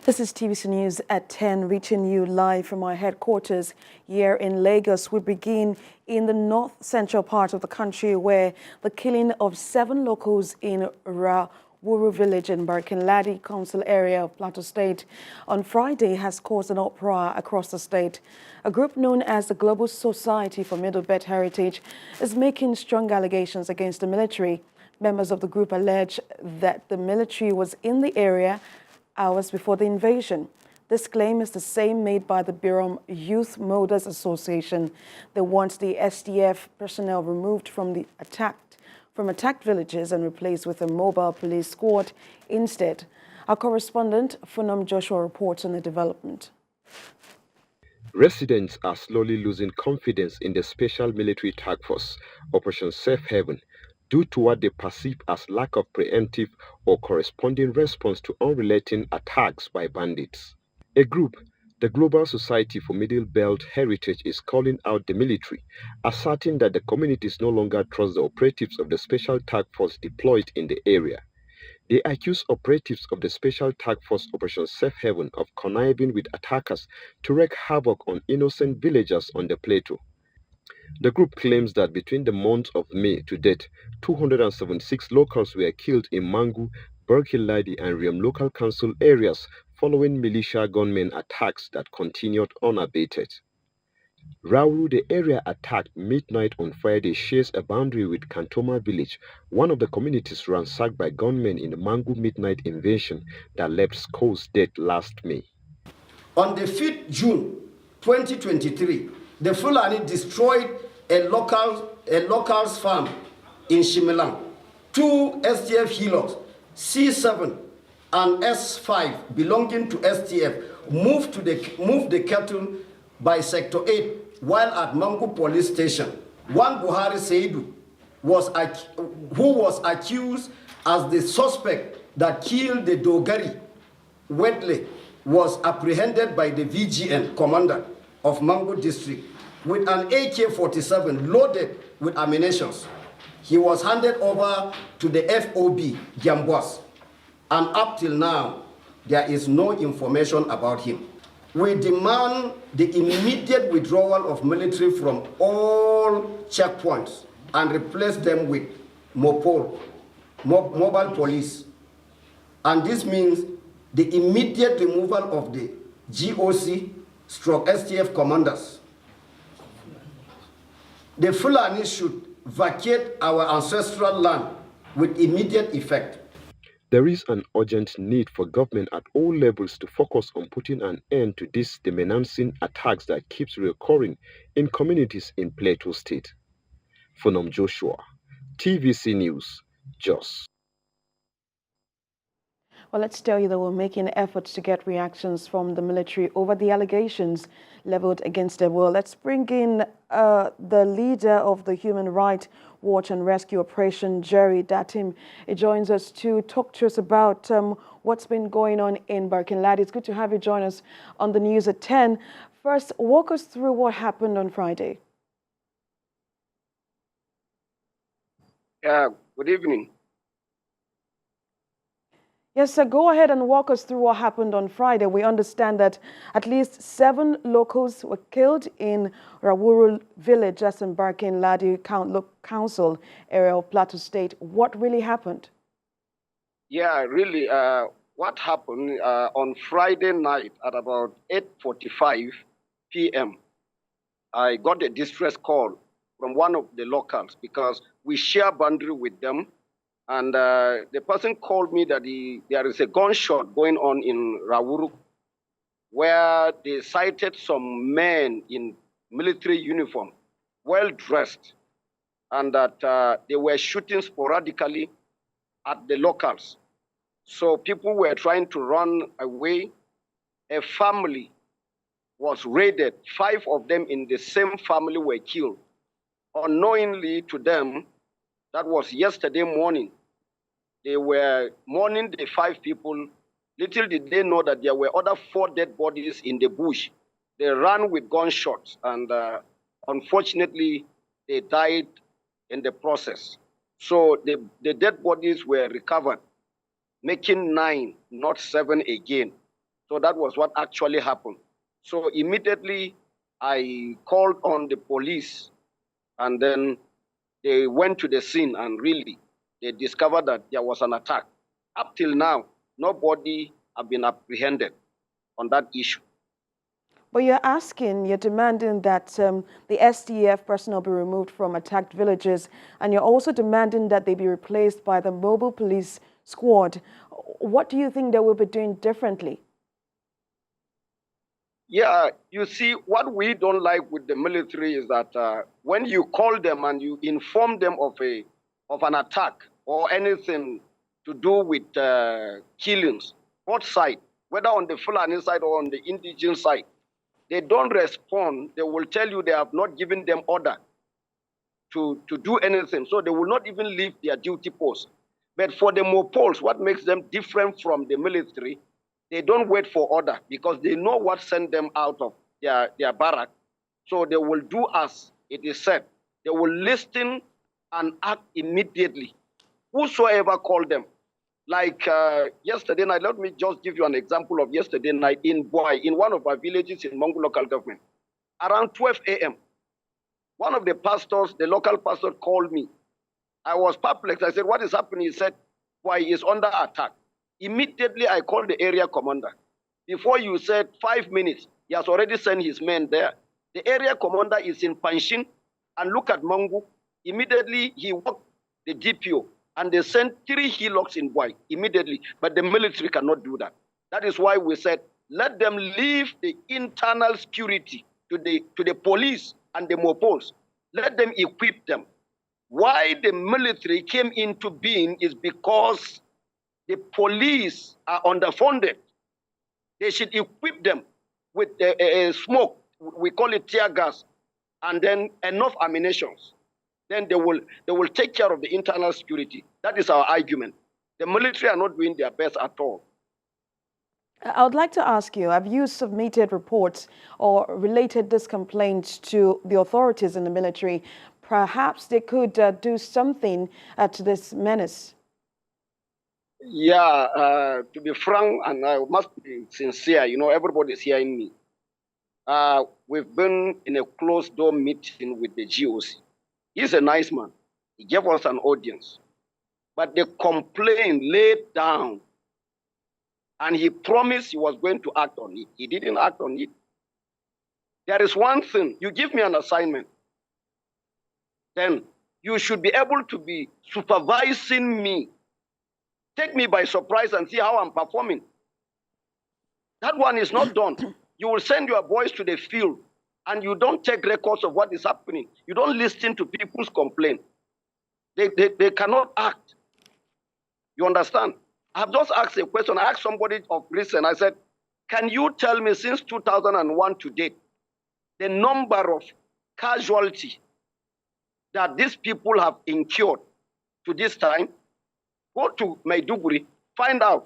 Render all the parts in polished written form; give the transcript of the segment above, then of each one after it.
This is TVC News at 10, reaching you live from our headquarters here in Lagos. We begin in the north-central part of the country, where the killing of 7 locals in Rawuru village in Barkin Ladi Council area of Plateau State on Friday has caused an uproar across the state. A group known as the Global Society for Middle Belt Heritage is making strong allegations against the military. Members of the group allege that the military was in the area hours before the invasion. This claim is the same made by the Berom Youth Molders Association. They want the SDF personnel removed from attacked villages and replaced with a mobile police squad instead. Our correspondent, Funam Joshua, reports on the development. Residents are slowly losing confidence in the special military taskforce, Operation Safe Haven, due to what they perceive as lack of preemptive or corresponding response to unrelenting attacks by bandits. A group, the Global Society for Middle Belt Heritage, is calling out the military, asserting that the communities no longer trust the operatives of the special task force deployed in the area. They accuse operatives of the special task force Operation Safe Haven of conniving with attackers to wreak havoc on innocent villagers on the plateau. The group claims that between the months of May to date, 276 locals were killed in Mangu, Barkin Ladi and Berom local council areas following militia gunmen attacks that continued unabated. Rawuru, the area attacked midnight on Friday, shares a boundary with Kantoma village, one of the communities ransacked by gunmen in the Mangu midnight invasion that left scores dead last May. On the 5th June 2023, the Fulani destroyed a local's farm in Shimilang. 2 STF helos, C7 and S5 belonging to STF, moved the cattle by Sector 8 while at Mangu police station. One Buhari Seidu, who was accused as the suspect that killed the Dogari Wedley, was apprehended by the VGN commander of Mangu district with an AK-47 loaded with ammunition. He was handed over to the FOB Giambwas, and up till now, there is no information about him. We demand the immediate withdrawal of military from all checkpoints and replace them with mobile police. And this means the immediate removal of the GOC/STF commanders. The Fulani should vacate our ancestral land with immediate effect. There is an urgent need for government at all levels to focus on putting an end to these demenacing attacks that keeps recurring in communities in Plateau State. Funam Joshua, TVC News, Jos. Well, let's tell you that we're making efforts to get reactions from the military over the allegations leveled against them. Well, let's bring in the leader of the Human Rights Watch and Rescue Operation, Jerry Datim. He joins us to talk to us about what's been going on in Barkin Ladi. It's good to have you join us on the news at 10. First, walk us through what happened on Friday. Good evening. Yes, sir. Go ahead and walk us through what happened on Friday. We understand that at least 7 locals were killed in Rawuru village, that's in Barkin Ladi Council area of Plateau State. What really happened? Yeah, really, what happened on Friday night at about 8:45 p.m., I got a distress call from one of the locals because we share boundary with them. And the person called me that there is a gunshot going on in Rawuru, where they sighted some men in military uniform, well-dressed, and that they were shooting sporadically at the locals. So people were trying to run away. A family was raided. 5 of them in the same family were killed. Unknowingly to them, that was yesterday morning. They were mourning the 5 people. Little did they know that there were other 4 dead bodies in the bush. They ran with gunshots, and unfortunately, they died in the process. So the dead bodies were recovered, making 9, not 7 again. So that was what actually happened. So immediately I called on the police, and then they went to the scene, and really they discovered that there was an attack. Up till now, nobody have been apprehended on that issue. But you're demanding that the SDF personnel be removed from attacked villages, and you're also demanding that they be replaced by the mobile police squad. What do you think they will be doing differently? Yeah, you see, what we don't like with the military is that when you call them and you inform them of an attack or anything to do with killings, both sides, whether on the Fulani side or on the indigenous side, they don't respond. They will tell you they have not given them order to do anything. So they will not even leave their duty post. But for the Mopols, what makes them different from the military, they don't wait for order because they know what sent them out of their barrack. So they will do as it is said. They will listen and act immediately. Whosoever called them. Like yesterday night, let me just give you an example of yesterday night in Boy, in one of our villages in Mongo local government. Around 12 a.m., one of the pastors, the local pastor, called me. I was perplexed. I said, what is happening? He said, Boy is under attack. Immediately, I called the area commander. Before you said 5 minutes, he has already sent his men there. The area commander is in Panshin, and look at Mongo. Immediately, he walked the DPO, and they sent 3 hillocks in Boy immediately. But the military cannot do that. That is why we said, let them leave the internal security to the police and the Mopols. Let them equip them. Why the military came into being is because the police are underfunded. They should equip them with smoke, we call it tear gas, and then enough ammunition. Then they will take care of the internal security. That is our argument. The military are not doing their best at all. I would like to ask you, have you submitted reports or related this complaint to the authorities in the military? Perhaps they could do something to this menace. Yeah, to be frank, and I must be sincere, everybody is hearing me. We've been in a closed-door meeting with the GOC. He's a nice man. He gave us an audience. But the complaint laid down, and he promised he was going to act on it. He didn't act on it. There is one thing. You give me an assignment, then you should be able to be supervising me. Take me by surprise and see how I'm performing. That one is not done. You will send your boys to the field, and you don't take records of what is happening. You don't listen to people's complaint. They cannot act. You understand? I've just asked a question. I asked somebody of recent. I said, can you tell me since 2001 to date, the number of casualties that these people have incurred to this time? Go to Maiduguri, find out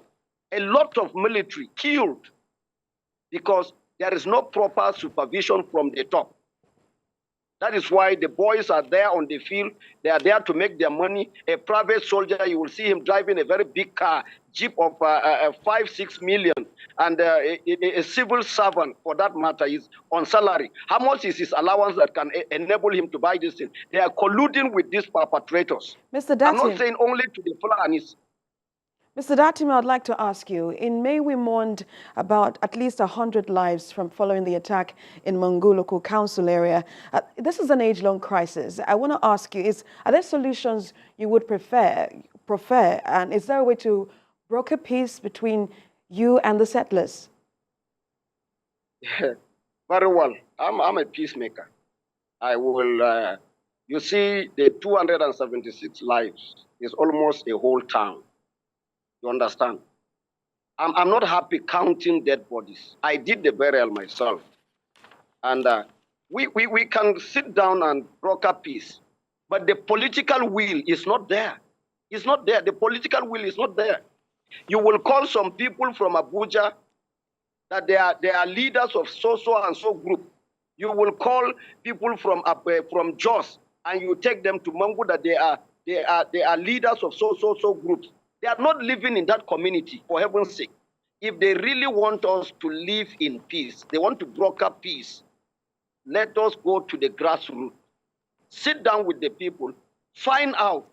a lot of military killed because there is no proper supervision from the top. That is why the boys are there on the field. They are there to make their money. A private soldier, you will see him driving a very big car, jeep of 5-6 million. And a civil servant, for that matter, is on salary. How much is his allowance that can enable him to buy this thing? They are colluding with these perpetrators. Mr. Datim, I'm not saying only to the Fulanis. Mr. Datim, I'd like to ask you, in May we mourned about at least 100 lives from following the attack in Mongo local council area. This is an age-long crisis. I want to ask you, are there solutions you would prefer, and is there a way to broker peace between you and the settlers? Very well. I'm a peacemaker. I will, you see, the 276 lives is almost a whole town. You understand? I'm not happy counting dead bodies. I did the burial myself. And we can sit down and broker peace. But the political will is not there. It's not there. The political will is not there. You will call some people from Abuja that they are leaders of so and so group. You will call people from Jos, and you take them to Mangu that they are leaders of so groups. They are not living in that community, for heaven's sake. If they really want us to live in peace, they want to broker peace, let us go to the grassroots, sit down with the people, find out.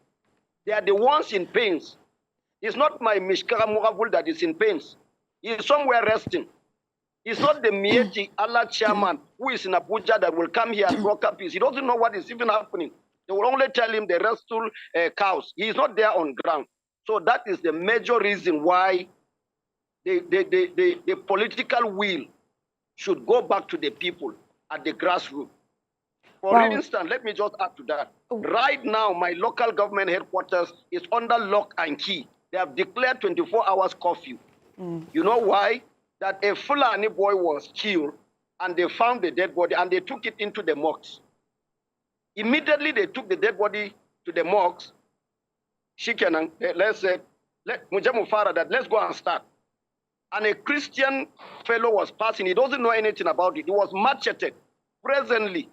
They are the ones in pains. It's not my Mishkara Muravul that is in pains. He is somewhere resting. It's not the Mieti Allah chairman who is in Abuja that will come here and broker peace. He doesn't know what is even happening. They will only tell him they wrestle cows. He is not there on ground. So that is the major reason why the political will should go back to the people at the grassroots. For instance, let me just add to that. Right now, my local government headquarters is under lock and key. They have declared 24 hours curfew. You know why? That a Fulani boy was killed and they found the dead body and they took it into the mosque. Immediately they took the dead body to the mosque. Shikenan, let's say, Mujamu Farah that let's go and start. And a Christian fellow was passing. He doesn't know anything about it. He was macheted. Presently,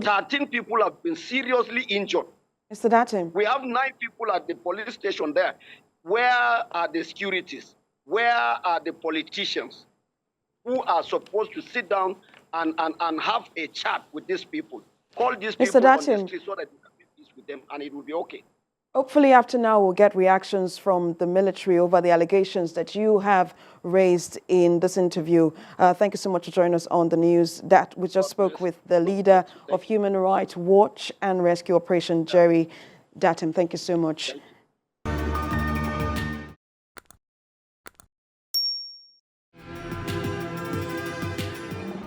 13 people have been seriously injured. Mr. Datim. We have 9 people at the police station there. Where are the securities? Where are the politicians who are supposed to sit down and have a chat with these people? Call these people on the street so that you can be peace with them and it will be okay. Hopefully after now we'll get reactions from the military over the allegations that you have raised in this interview. Thank you so much for joining us on the news. That we just spoke with the leader of Human Rights Watch and Rescue Operation, Jerry Datim. Thank you so much.